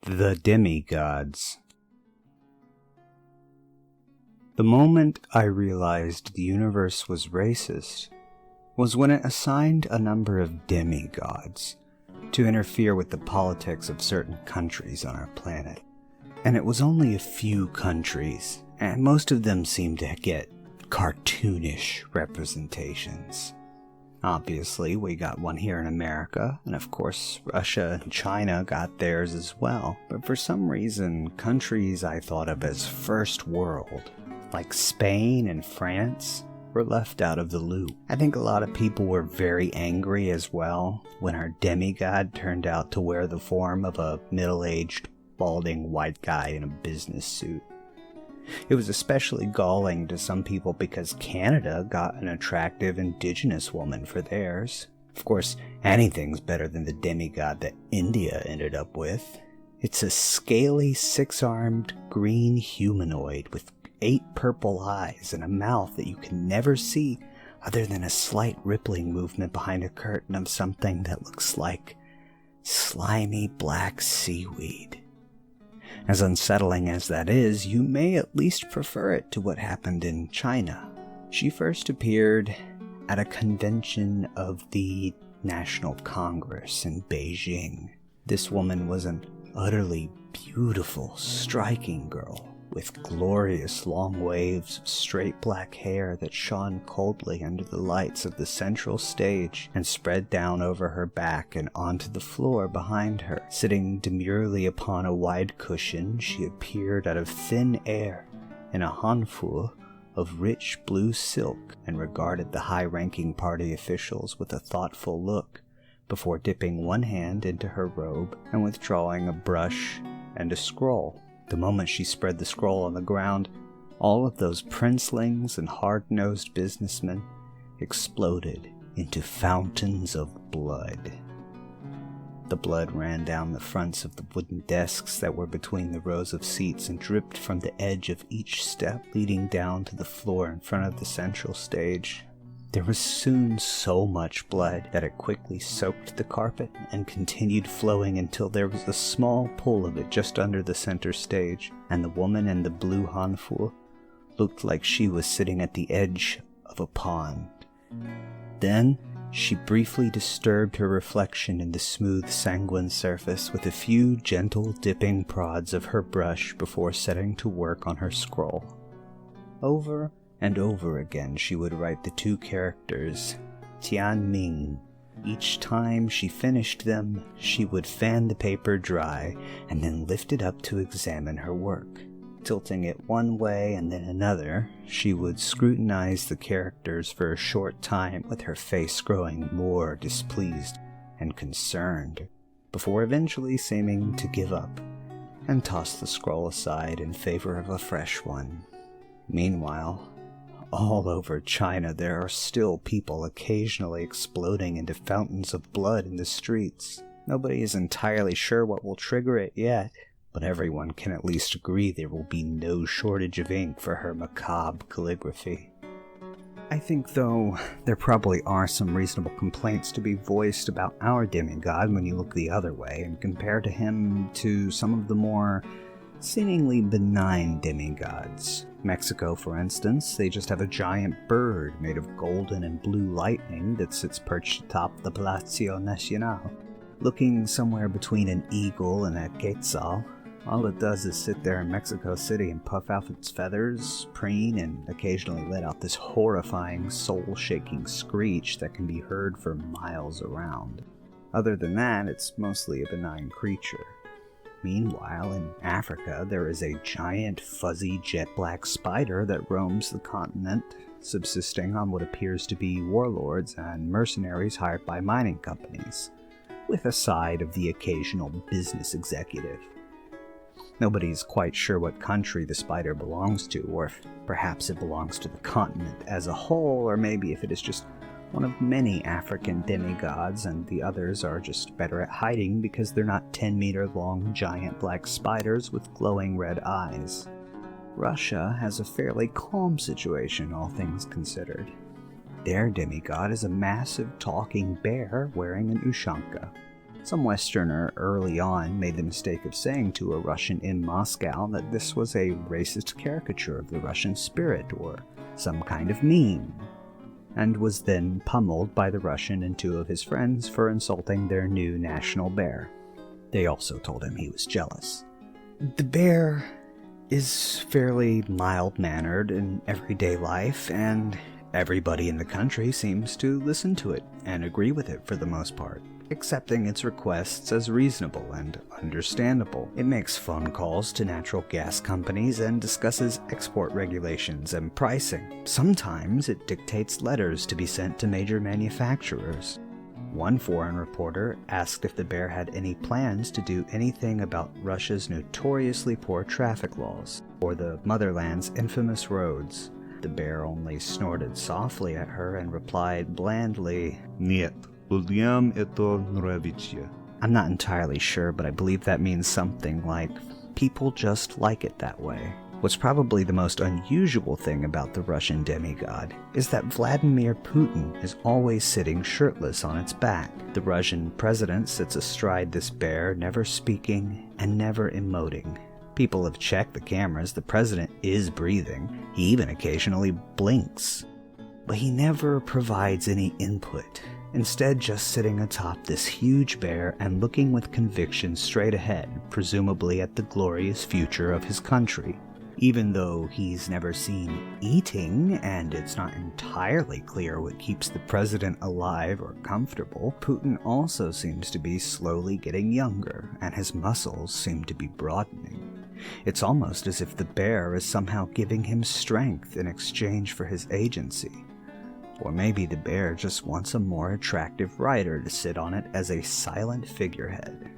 The Demigods. The moment I realized the universe was racist was when it assigned a number of demigods to interfere with the politics of certain countries on our planet. And it was only a few countries, and most of them seemed to get cartoonish representations. Obviously, we got one here in America, and of course, Russia and China got theirs as well. But for some reason, countries I thought of as first world, like Spain and France, were left out of the loop. I think a lot of people were very angry as well when our demigod turned out to wear the form of a middle-aged, balding white guy in a business suit. It was especially galling to some people because Canada got an attractive indigenous woman for theirs. Of course, anything's better than the demigod that India ended up with. It's a scaly, six-armed, green humanoid with 8 purple eyes and a mouth that you can never see other than a slight rippling movement behind a curtain of something that looks like slimy black seaweed. As unsettling as that is, you may at least prefer it to what happened in China. She first appeared at a convention of the National Congress in Beijing. This woman was an utterly beautiful, striking girl with glorious long waves of straight black hair that shone coldly under the lights of the central stage and spread down over her back and onto the floor behind her. Sitting demurely upon a wide cushion, she appeared out of thin air in a hanfu of rich blue silk and regarded the high-ranking party officials with a thoughtful look before dipping one hand into her robe and withdrawing a brush and a scroll. The moment she spread the scroll on the ground, all of those princelings and hard-nosed businessmen exploded into fountains of blood. The blood ran down the fronts of the wooden desks that were between the rows of seats and dripped from the edge of each step leading down to the floor in front of the central stage. There was soon so much blood that it quickly soaked the carpet and continued flowing until there was a small pool of it just under the center stage, and the woman in the blue hanfu looked like she was sitting at the edge of a pond. Then she briefly disturbed her reflection in the smooth sanguine surface with a few gentle dipping prods of her brush before setting to work on her scroll. Over and over again she would write the 2 characters, Tianming. Each time she finished them, she would fan the paper dry and then lift it up to examine her work. Tilting it one way and then another, she would scrutinize the characters for a short time with her face growing more displeased and concerned, before eventually seeming to give up and toss the scroll aside in favor of a fresh one. Meanwhile, all over China, there are still people occasionally exploding into fountains of blood in the streets. Nobody is entirely sure what will trigger it yet, but everyone can at least agree there will be no shortage of ink for her macabre calligraphy. I think, though, there probably are some reasonable complaints to be voiced about our demigod when you look the other way and compare him to some of the more seemingly benign demigods. Mexico, for instance, they just have a giant bird made of golden and blue lightning that sits perched atop the Palacio Nacional. Looking somewhere between an eagle and a quetzal, all it does is sit there in Mexico City and puff out its feathers, preen, and occasionally let out this horrifying, soul-shaking screech that can be heard for miles around. Other than that, it's mostly a benign creature. Meanwhile, in Africa, there is a giant, fuzzy, jet-black spider that roams the continent, subsisting on what appears to be warlords and mercenaries hired by mining companies, with a side of the occasional business executive. Nobody's quite sure what country the spider belongs to, or if perhaps it belongs to the continent as a whole, or maybe if it is just one of many African demigods, and the others are just better at hiding because they're not 10-meter-long giant black spiders with glowing red eyes. Russia has a fairly calm situation, all things considered. Their demigod is a massive talking bear wearing an ushanka. Some Westerner early on made the mistake of saying to a Russian in Moscow that this was a racist caricature of the Russian spirit or some kind of meme, and was then pummeled by the Russian and two of his friends for insulting their new national bear. They also told him he was jealous. The bear is fairly mild-mannered in everyday life, and everybody in the country seems to listen to it and agree with it for the most part, accepting its requests as reasonable and understandable. It makes phone calls to natural gas companies and discusses export regulations and pricing. Sometimes it dictates letters to be sent to major manufacturers. One foreign reporter asked if the bear had any plans to do anything about Russia's notoriously poor traffic laws, or the motherland's infamous roads. The bear only snorted softly at her and replied blandly, "Нет, людям это нравится." I'm not entirely sure, but I believe that means something like, people just like it that way. What's probably the most unusual thing about the Russian demigod is that Vladimir Putin is always sitting shirtless on its back. The Russian president sits astride this bear, never speaking and never emoting. People have checked the cameras. The president is breathing. He even occasionally blinks. But he never provides any input, instead just sitting atop this huge bear and looking with conviction straight ahead, presumably at the glorious future of his country. Even though he's never seen eating, and it's not entirely clear what keeps the president alive or comfortable, Putin also seems to be slowly getting younger, and his muscles seem to be broadening. It's almost as if the bear is somehow giving him strength in exchange for his agency. Or maybe the bear just wants a more attractive rider to sit on it as a silent figurehead.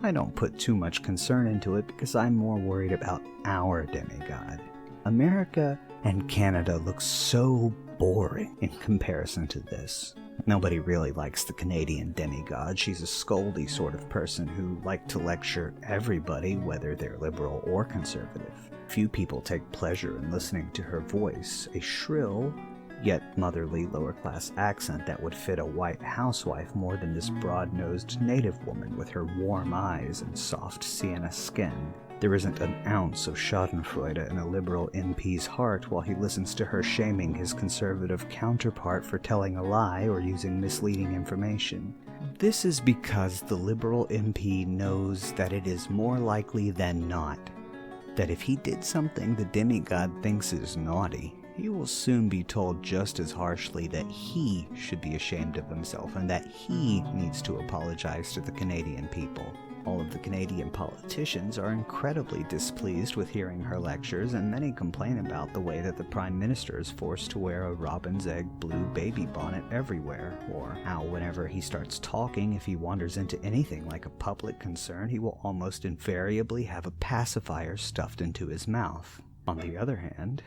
I don't put too much concern into it because I'm more worried about our demigod. America and Canada look so boring in comparison to this. Nobody really likes the Canadian demigod. She's a scoldy sort of person who likes to lecture everybody, whether they're liberal or conservative. Few people take pleasure in listening to her voice, a shrill, yet motherly lower-class accent that would fit a white housewife more than this broad-nosed native woman with her warm eyes and soft sienna skin. There isn't an ounce of schadenfreude in a liberal MP's heart while he listens to her shaming his conservative counterpart for telling a lie or using misleading information. This is because the liberal MP knows that it is more likely than not that if he did something the demigod thinks is naughty, he will soon be told just as harshly that he should be ashamed of himself and that he needs to apologize to the Canadian people. All of the Canadian politicians are incredibly displeased with hearing her lectures, and many complain about the way that the Prime Minister is forced to wear a robin's egg blue baby bonnet everywhere, or how whenever he starts talking, if he wanders into anything like a public concern, he will almost invariably have a pacifier stuffed into his mouth. On the other hand,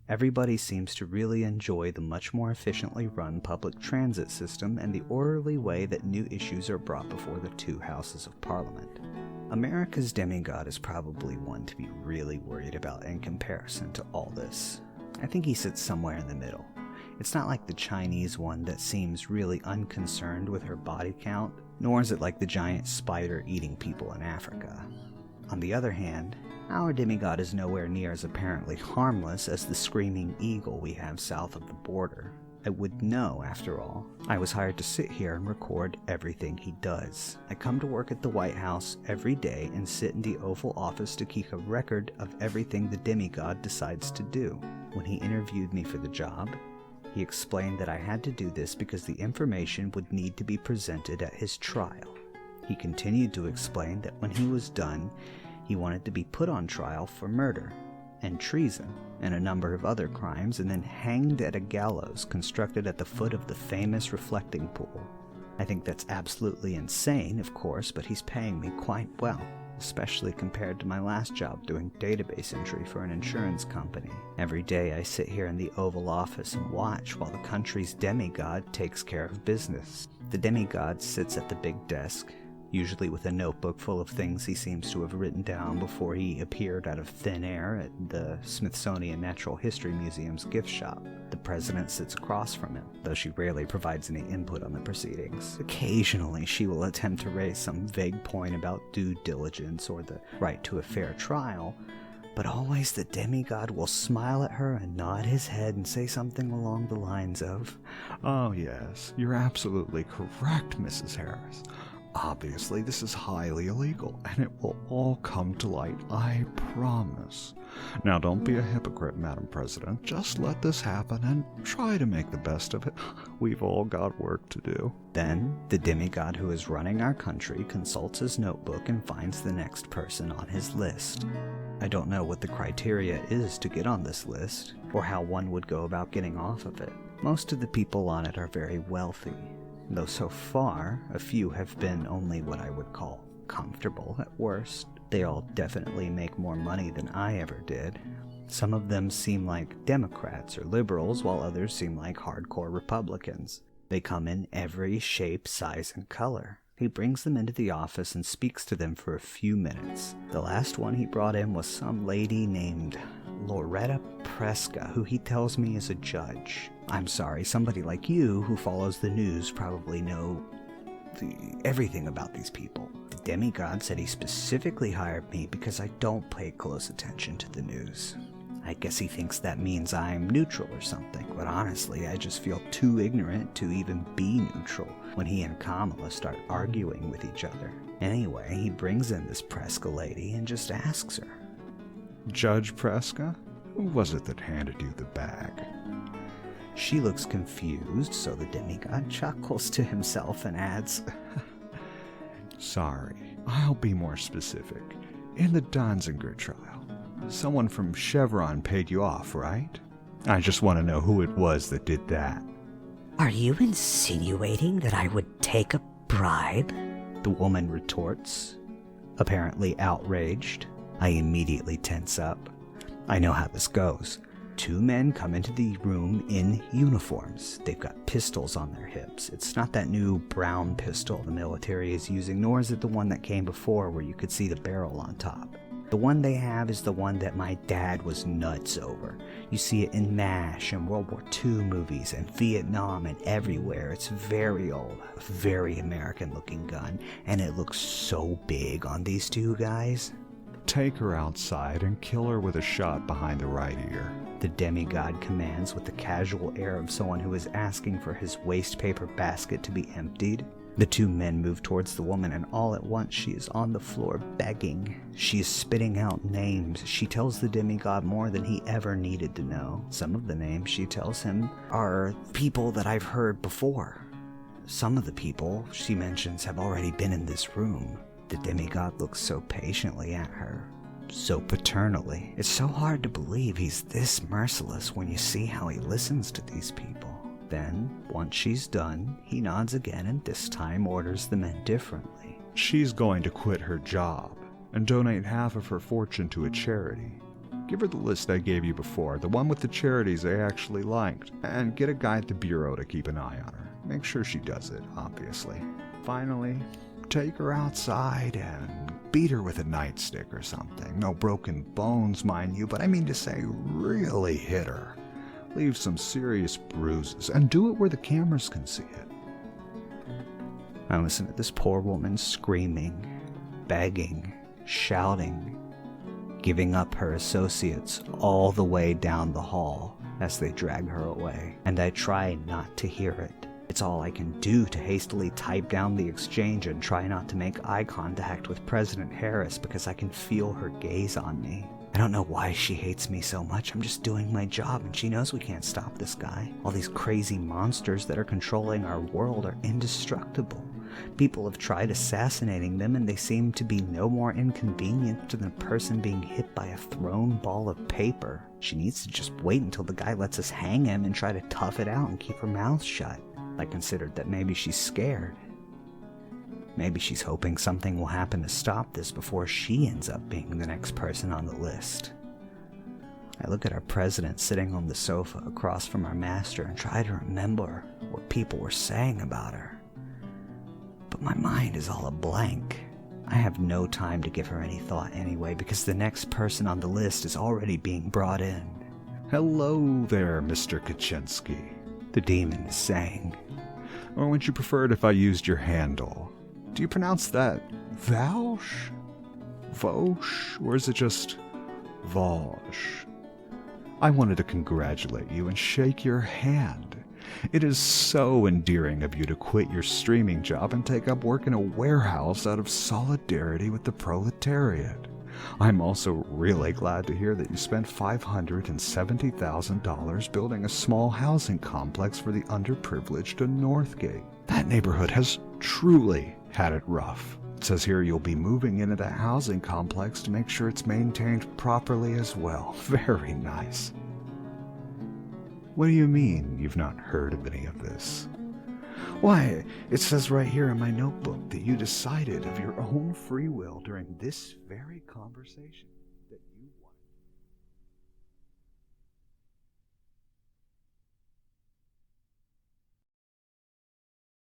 everybody seems to really enjoy the much more efficiently run public transit system and the orderly way that new issues are brought before the two houses of Parliament. America's demigod is probably one to be really worried about in comparison to all this. I think he sits somewhere in the middle. It's not like the Chinese one that seems really unconcerned with her body count, nor is it like the giant spider eating people in Africa. On the other hand, our demigod is nowhere near as apparently harmless as the screaming eagle we have south of the border. I would know, after all. I was hired to sit here and record everything he does. I come to work at the White House every day and sit in the Oval Office to keep a record of everything the demigod decides to do. When he interviewed me for the job, he explained that I had to do this because the information would need to be presented at his trial. He continued to explain that when he was done, he wanted to be put on trial for murder and treason and a number of other crimes and then hanged at a gallows constructed at the foot of the famous reflecting pool. I think that's absolutely insane, of course, but he's paying me quite well, especially compared to my last job doing database entry for an insurance company. Every day I sit here in the Oval Office and watch while the country's demigod takes care of business. The demigod sits at the big desk, usually with a notebook full of things he seems to have written down before he appeared out of thin air at the Smithsonian Natural History Museum's gift shop. The president sits across from him, though she rarely provides any input on the proceedings. Occasionally, she will attempt to raise some vague point about due diligence or the right to a fair trial, but always the demigod will smile at her and nod his head and say something along the lines of, "Oh yes, you're absolutely correct, Mrs. Harris. Obviously, this is highly illegal, and it will all come to light, I promise. Now, don't be a hypocrite, Madam President. Just let this happen and try to make the best of it. We've all got work to do." Then, the demigod who is running our country consults his notebook and finds the next person on his list. I don't know what the criteria is to get on this list, or how one would go about getting off of it. Most of the people on it are very wealthy, though so far, a few have been only what I would call comfortable at worst. They all definitely make more money than I ever did. Some of them seem like Democrats or liberals, while others seem like hardcore Republicans. They come in every shape, size, and color. He brings them into the office and speaks to them for a few minutes. The last one he brought in was some lady named Loretta Preska, who he tells me is a judge. I'm sorry, somebody like you who follows the news probably know everything about these people. The demigod said he specifically hired me because I don't pay close attention to the news. I guess he thinks that means I'm neutral or something, but honestly, I just feel too ignorant to even be neutral when he and Kamala start arguing with each other. Anyway, he brings in this Preska lady and just asks her, "Judge Preska, who was it that handed you the bag?" She looks confused, so the demigod chuckles to himself and adds, "Sorry, I'll be more specific. In the Danziger trial, someone from Chevron paid you off, right? I just want to know who it was that did that." Are you insinuating that I would take a bribe? The woman retorts, apparently outraged. I immediately tense up. I know how this goes. Two men come into the room in uniforms. They've got pistols on their hips. It's not that new brown pistol the military is using, nor is it the one that came before where you could see the barrel on top. The one they have is the one that my dad was nuts over. You see it in MASH and World War II movies and Vietnam and everywhere. It's very old, a very American-looking gun, and it looks so big on these two guys. "Take her outside and kill her with a shot behind the right ear," the demigod commands with the casual air of someone who is asking for his waste paper basket to be emptied. The two men move towards the woman, and all at once she is on the floor begging. She is spitting out names. She tells the demigod more than he ever needed to know. Some of the names she tells him are people that I've heard before. Some of the people she mentions have already been in this room. The demigod looks so patiently at her, so paternally. It's so hard to believe he's this merciless when you see how he listens to these people. Then, once she's done, he nods again and this time orders the men differently. "She's going to quit her job and donate half of her fortune to a charity. Give her the list I gave you before, the one with the charities I actually liked, and get a guy at the bureau to keep an eye on her. Make sure she does it, obviously. Finally, take her outside and beat her with a nightstick or something. No broken bones, mind you, but I mean to say really hit her. Leave some serious bruises, and do it where the cameras can see it." I listen to this poor woman screaming, begging, shouting, giving up her associates all the way down the hall as they drag her away, and I try not to hear it. It's all I can do to hastily type down the exchange and try not to make eye contact with President Harris because I can feel her gaze on me. I don't know why she hates me so much. I'm just doing my job, and she knows we can't stop this guy. All these crazy monsters that are controlling our world are indestructible. People have tried assassinating them, and they seem to be no more inconvenient than a person being hit by a thrown ball of paper. She needs to just wait until the guy lets us hang him and try to tough it out and keep her mouth shut. I considered that maybe she's scared. Maybe she's hoping something will happen to stop this before she ends up being the next person on the list. I look at our president sitting on the sofa across from our master and try to remember what people were saying about her. But my mind is all a blank. I have no time to give her any thought anyway, because the next person on the list is already being brought in. Hello there, Mr. Kaczynski, The demon is saying. Or would you prefer it if I used your handle? Do you pronounce that Vaush? Vosh? Or is it just Vosh? I wanted to congratulate you and shake your hand. It is so endearing of you to quit your streaming job and take up work in a warehouse out of solidarity with the proletariat. I'm also really glad to hear that you spent $570,000 building a small housing complex for the underprivileged in Northgate. That neighborhood has truly had it rough. It says here you'll be moving into that housing complex to make sure it's maintained properly as well. Very nice. What do you mean you've not heard of any of this? Why, it says right here in my notebook that you decided of your own free will during this very conversation.